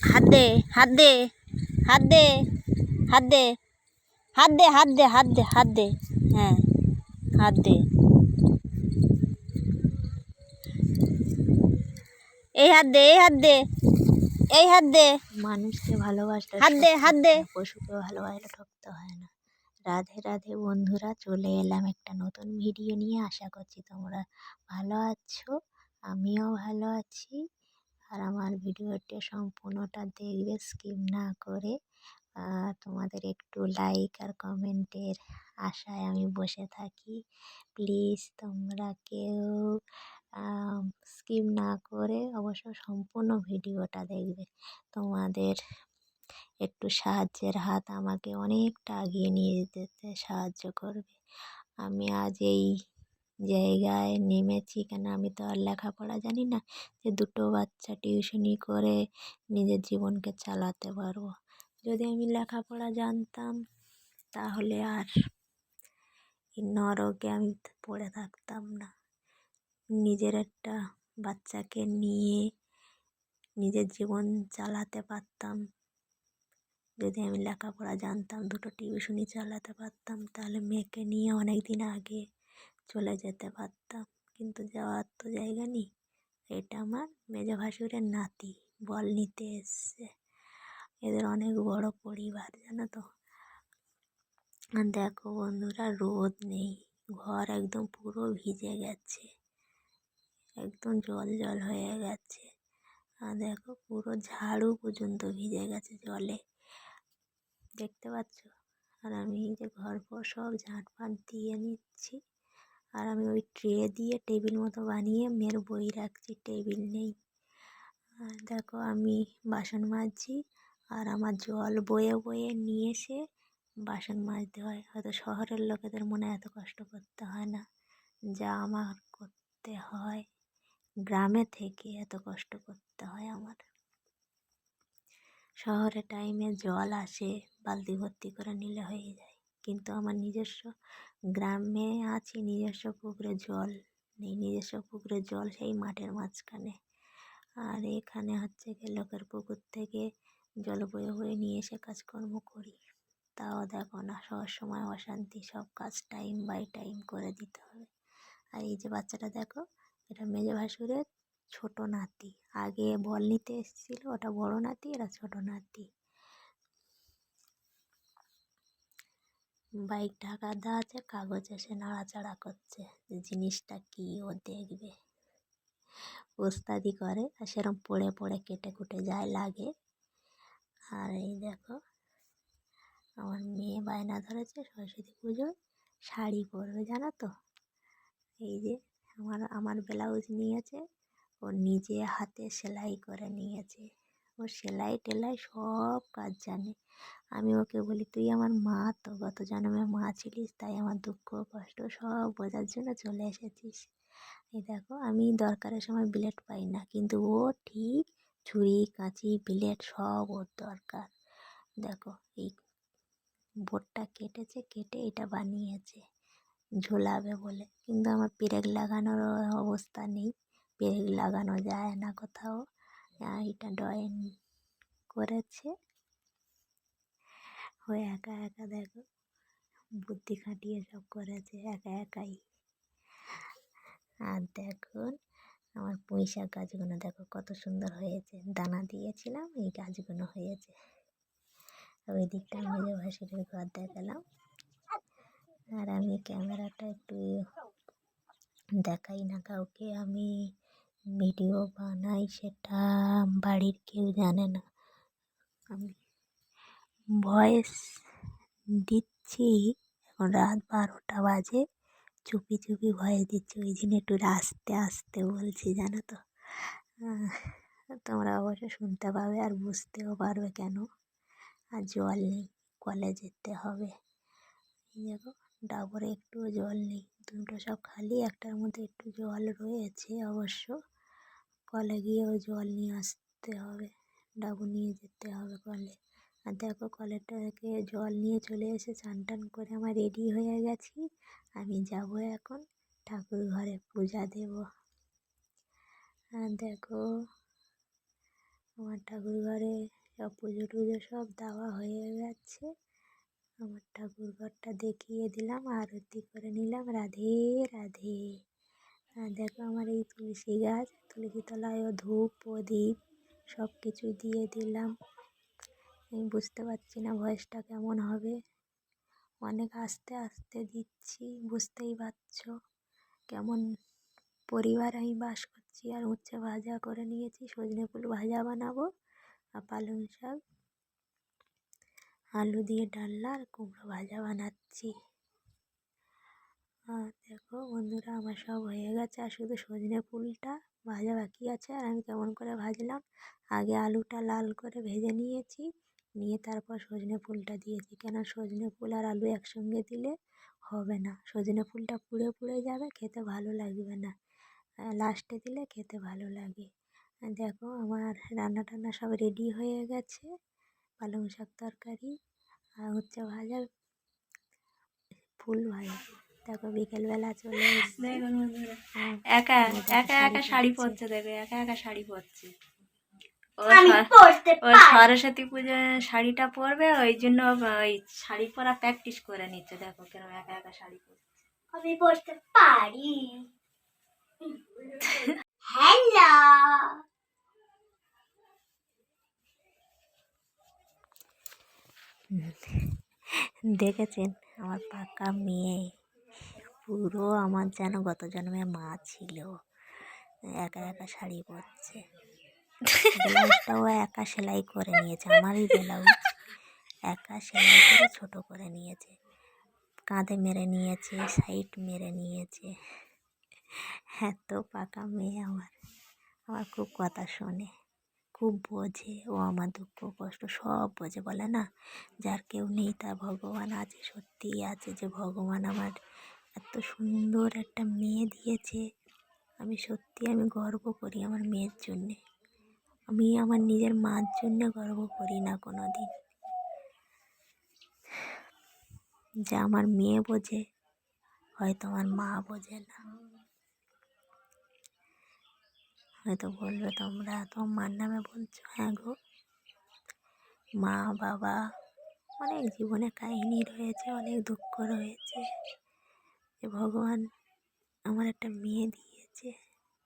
হাত দে, হাত দে, হাত দে, হাত দে, হাত দে, হাত দে, হাত দে, হাত দে, হ্যাঁ হাত দে। এই হাত দে, এই হাত দে, এই হাত দে। মানুষকে ভালোবাসলে হাত দে, হাত দে। পশুকে ভালোবাসলে ঠকতে হয় না। রাধে রাধে বন্ধুরা, চলে এলাম একটা নতুন ভিডিও নিয়ে। আশা করছি তোমরা ভালো আছো, আমিও ভালো আছি। আর আমার ভিডিওটা সম্পূর্ণটা দেখবে, স্কিপ না করে। তোমাদের একটু লাইক আর কমেন্টের আশায় আমি বসে থাকি। প্লিজ তোমরা কেউ স্কিপ না করে অবশ্য সম্পূর্ণ ভিডিওটা দেখবে। তোমাদের একটু সাহায্যের হাত আমাকে অনেকটা এগিয়ে নিয়ে যেতে সাহায্য করবে। আমি আজ এই জায়গায় নেমেছি কেন, আমি তো আর লেখাপড়া জানি না যে দুটো বাচ্চা টিউশনি করে নিজের জীবনকে চালাতে পারবো। যদি আমি লেখাপড়া জানতাম তাহলে আর এই নরকে আমি পড়ে থাকতাম না। নিজের একটা বাচ্চাকে নিয়ে নিজের জীবন চালাতে পারতাম। যদি আমি লেখাপড়া জানতাম, দুটো টিউশনি চালাতে পারতাম, তাহলে মেয়েকে নিয়ে অনেক দিন আগে চলে যেতে পারতাম। কিন্তু যাওয়ার তো জায়গা নেই। এটা আমার মেজো ভাসুরের নাতি, বল নিতে এসছে। এদের অনেক বড় পরিবার, জানো তো। আর দেখো বন্ধুরা, রোদ নেই, ঘর একদম পুরো ভিজে গেছে, একদম জল জল হয়ে গেছে। আর দেখো পুরো ঝাড়ু পর্যন্ত ভিজে গেছে জলে, দেখতে পাচ্ছ। আর আমি যে ঘর পর সব ঝাঁটফাট দিয়ে নিচ্ছি। আর আমি ওই ট্রে দিয়ে টেবিল মতো বানিয়ে মেয়ের বই রাখছি, টেবিল নেই। আর দেখো আমি বাসন মাজছি, আর আমার জল বয়ে বয়ে নিয়ে এসে বাসন মাজতে হয়। হয়তো শহরের লোকেদের মনে এত কষ্ট করতে হয় না, যা আমার করতে হয়। গ্রামে থেকে এত কষ্ট করতে হয় আমার। শহরে টাইমে জল আসে, বালতি ভর্তি করে নিলে হয়ে যায়। কিন্তু আমার নিজস্ব গ্রামে আছে, নিজস্ব পুকুরে জল নেই। নিজস্ব পুকুরে জল সেই মাঠের মাঝখানে। আর এখানে হচ্ছে গিয়ে লোকের পুকুর থেকে জল বয়ে বয়ে নিয়ে এসে কাজকর্ম করি। তাও দেখো না, সব সময় অশান্তি, সব কাজ টাইম বাই টাইম করে দিতে হবে। আর এই যে বাচ্চাটা দেখো, এটা মেজো ভাসুরের ছোট নাতি। আগে বল নিতে এসেছিল, ওটা বড় নাতি, এরা ছোট নাতি। বাইক ঢাকা দেওয়া আছে, কাগজ এসে নাড়াচাড়া করছে যে জিনিসটা কি ও দেখবে। ওস্তাদি করে, আর সেরকম পড়ে পড়ে কেটে কুটে যায়, লাগে। আর এই দেখো আমার মেয়ে বায়না ধরেছে সরস্বতী পুজোয় শাড়ি পরবে, জানো তো। এই যে আমার ব্লাউজ নিয়েছে, ও নিজে হাতে সেলাই করে নিয়েছে। ও সেলাই টেলাই সব কাজ জানে। আমি ওকে বলি, তুই আমার মা তো, গত জন্মে মা ছিলিস, তাই আমার দুঃখ কষ্ট সব বোঝার জন্য চলে এসেছিস। এই দেখো আমি দরকারের সময় ব্লেড পাই না, কিন্তু ও ঠিক ছুরি কাঁচি ব্লেড সব ওর দরকার। দেখো এই বোর্ডটা কেটেছে, কেটে এটা বানিয়েছে ঝোলাবে বলে। কিন্তু আমার পেরেক লাগানোর অবস্থা নেই, পেরেক লাগানো যায় না কোথাও। এটা ড্রয়িং করেছে ও একা একা, দেখো বুদ্ধি খাটিয়ে সব করেছে একা একাই। আর দেখুন আমার পুঁই শাক গাছগুলো দেখো কত সুন্দর হয়েছে, দানা দিয়েছিলাম, এই গাছগুলো হয়েছে। ওই দিকটা মেজো ভাসুরের ঘর দেখালাম। আর আমি ক্যামেরাটা একটু দেখাই না কাউকে, আমি ভিডিও বানাই, সেটা বাড়ির কেউ জানে না। আমি ভয়েস দিচ্ছি, এখন রাত 12টা বাজে, চুপি চুপি ভয়েস দিচ্ছি, ওই জন্য একটু আস্তে আস্তে বলছি, জানো তো। তোমরা অবশ্য শুনতে পাবে আর বুঝতেও পারবে কেন। আর জল নেই, কলে যেতে হবে। দেখো ডাবরে একটুও জল নেই, দুটো সব খালি, একটার মধ্যে একটু জল রয়েছে অবশ্য। কলে গিয়েও জল নিয়ে আসতে হবে, ডাবু নিয়ে যেতে হবে কলে। আর দেখো কলের থেকে জল নিয়ে চলে এসে চান টান করে আমার রেডি হয়ে গেছি। আমি যাব এখন ঠাকুর ঘরে পূজা দেব। আর দেখো আমার ঠাকুর ঘরে সব পুজো টুজো সব দেওয়া হয়ে গেছে। আমার ঠাকুর ঘরটা দেখিয়ে দিলাম, আরতি করে নিলাম। রাধে রাধে। আর দেখো আমার এই তুলসী গাছ, তুলসী তলায়ও ধূপ প্রদীপ সব কিছু দিয়ে দিলাম। আমি বুঝতে পারছি না ভয়েসটা কেমন হবে, অনেক আস্তে আস্তে দিচ্ছি, বুঝতেই পারছো কেমন পরিবার আমি বাস করছি। আর উচ্ছে ভাজা করে নিয়েছি, সজনে ফুল ভাজা বানাবো, আর পালং শাক, আলু দিয়ে ডালনা আর কুমড়ো ভাজা বানাচ্ছি। আর দেখো বন্ধুরা আমার সব হয়ে গেছে, আর শুধু সজনে ফুলটা ভাজা বাকি আছে। আর আমি কেমন করে ভাজলাম, আগে আলুটা লাল করে ভেজে নিয়েছি, নিয়ে তারপর সজনে ফুলটা দিয়েছি। কেন সজনে ফুল আর আলু একসঙ্গে দিলে হবে না, সজনে ফুলটা পুড়ে পুড়ে যাবে, খেতে ভালো লাগবে না, লাস্টে দিলে খেতে ভালো লাগে। আর দেখো আমার রান্না টান্না সব রেডি হয়ে গেছে, পালং শাক তরকারি আর হচ্ছে ভাজা, ফুল ভাজা। দেখো বিকেলবেলা চলে এসেছি। দেখুন বন্ধুরা, একা একা একা শাড়ি পরছে, দেখো একা একা শাড়ি পরছে। ও সরস্বতী পুজোর শাড়িটা পরবে, ওই জন্য ওই শাড়ি পরা প্র্যাকটিস করে নিচ্ছে। দেখো কেন একা একা শাড়ি পরছে। আমি পড়তে পারি। হ্যালো, দেখেছেন আমার পাকা মেয়ে, পুরো আমার যেন গত জন্মে মা ছিল। একা একা শাড়ি পরছে, ব্লাউজটাও একা সেলাই করে নিয়েছে, আমারই ব্লাউজ একা সেলাই করে ছোট করে নিয়েছে, কাঁধে মেরে নিয়েছে, সাইড মেরে নিয়েছে। এত পাকা মেয়ে আমার, আমার খুব কথা শোনে, খুব বোঝে, ও আমার দুঃখ কষ্ট সব বোঝে। বলে না যার কেউ নেই তার ভগবান আছে, সত্যিই আছে যে ভগবান আমার এত সুন্দর একটা মেয়ে দিয়েছে। আমি সত্যি আমি গর্ব করি আমার মেয়ের জন্যে, আমি আমার নিজের মার জন্যে গর্ব করি না কোনো দিন। যে আমার মেয়ে বোঝে, হয়তো আমার মা বোঝে না। হয়তো বলবে তোমরা তোমার মার নামে বলছো, হ্যাঁ গো, মা বাবা অনেক জীবনে কাহিনী রয়েছে, অনেক দুঃখ রয়েছে, যে ভগবান আমার একটা মেয়ে দিয়েছে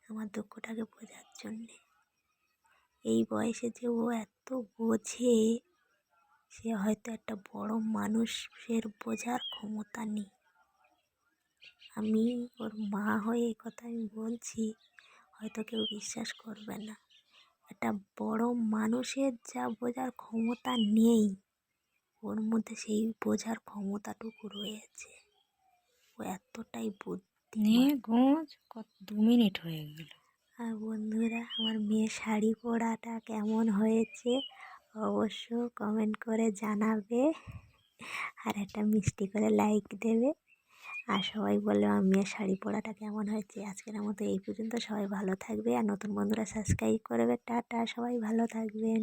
আমার দুঃখটাকে বোঝার জন্যে। এই বয়সে যে ও এত বোঝে, সে হয়তো একটা বড় মানুষের বোঝার ক্ষমতা নেই। আমি ওর মা হয়ে এই কথা আমি বলছি, হয়তো কেউ বিশ্বাস করবে না। একটা বড় মানুষের যা বোঝার ক্ষমতা নেই, ওর মধ্যে সেই বোঝার ক্ষমতাটুকু রয়েছে। ও এতটাই বুদ্ধিমান। গোঁজ কত 2 মিনিট হয়ে গেল। আর বন্ধুরা আমার মেয়ের শাড়ি পরাটা কেমন হয়েছে অবশ্য কমেন্ট করে জানাবে, আর একটা মিষ্টি করে লাইক দেবে। আর সবাই বললো আমার মেয়ের শাড়ি পরাটা কেমন হয়েছে। আজকের মতো এই পর্যন্ত, সবাই ভালো থাকবে, আর নতুন বন্ধুরা সাবস্ক্রাইব করবে। টাটা, সবাই ভালো থাকবেন।